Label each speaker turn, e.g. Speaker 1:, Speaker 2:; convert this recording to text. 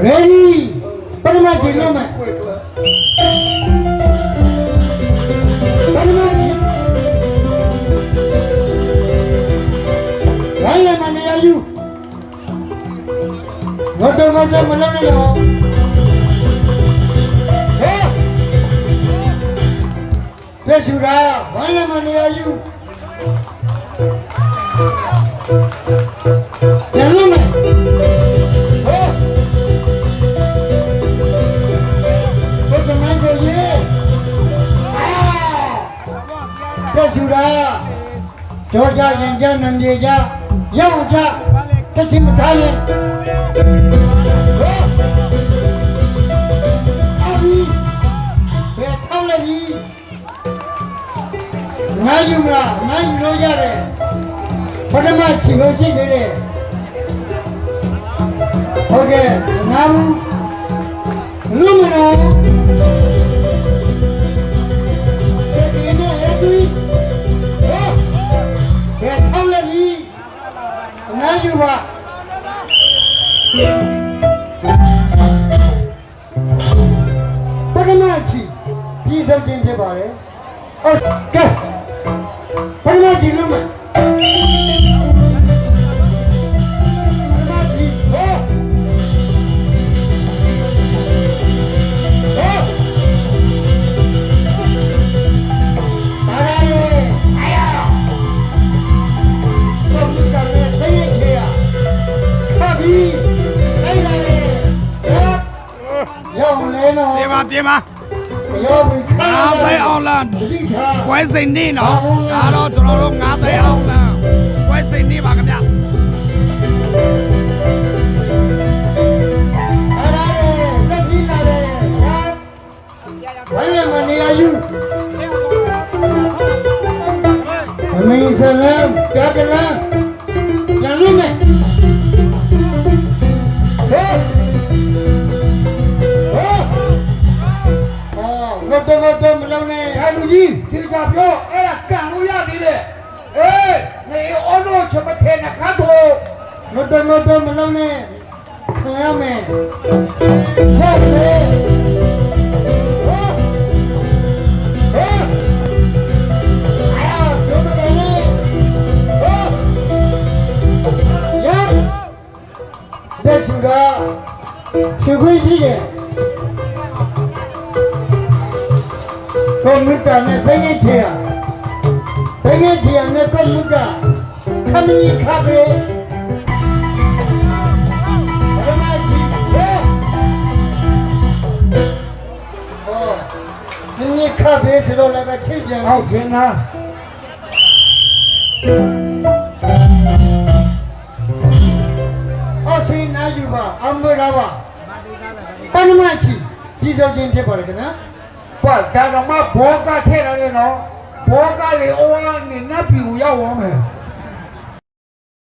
Speaker 1: ready ပထမကြည့်လို့မယ်ပထမကြည့်ဝိုင်းရမနေရယူတော့မလုံးနဲ့တော့ဟဲ့ပြည့်စုရာဝိုင်းရမနေရယူပြန်လို့မယ်ကျူရာကြောကြရင်ကြနံပြေကြရောက်ကြတချင်းမထားရင်အဘီဘယ်ထောင်းလဲကြီးငါယူမလားငါယူလို့ရတယ်ပထမချီလို့ကြည့်နေတယ်ဟုတ်ကဲ့ငါဘူးလူမနော်နာယူပါပထမချီပြည်စုံခြင်းဖြစ်ပါတယ်ဟုတ်ကဲ့ပထမချီလုံးမယ်
Speaker 2: ပြေမငါးသိအောင်လားဝဲစိန်နေနော်ဒါတော့ကျွန်တော်တို့ငါးသိအောင်လားဝဲစိန်နေပါခင်ဗျ
Speaker 1: လက်ကြီးလာတယ်ဝဲရမနေရယူအမေဆလမ်ကြာကြလားပြန်လို့မယ်တော့မလုံးနဲ့ဟာလူကြီးဒီကပြောအဲ့ဒါကန်လို့ရသေးတယ်အေးနေအော်လို့ချက်မထဲနဲ့ခါတော့မတော်မလုံးနဲ့ခံရမယ်ဟုတ်တယ်ရှိခွင့်ရှိတယ်ကွန်ပျူတာနဲ့သိငယ်ချေရနဲ့ကွန်ပျူတာခမင်းခါပဲဘယ်မှာကြည့်ဟဲ့ဒီနေ့ခါပဲဆိုတော့လည်းပဲထိပြန်အောင်စင်နာအော်စင်နာယူပါအမရပါပထမချီကြီးစုံခြင်းဖြစ်ပါတယ်ခင်ဗျာဘာဒါကမှဘောကထဲတယ်နော်ဘောကလေအိုးကနေနတ်ပြည်ကိုရောက်အောင်မယ်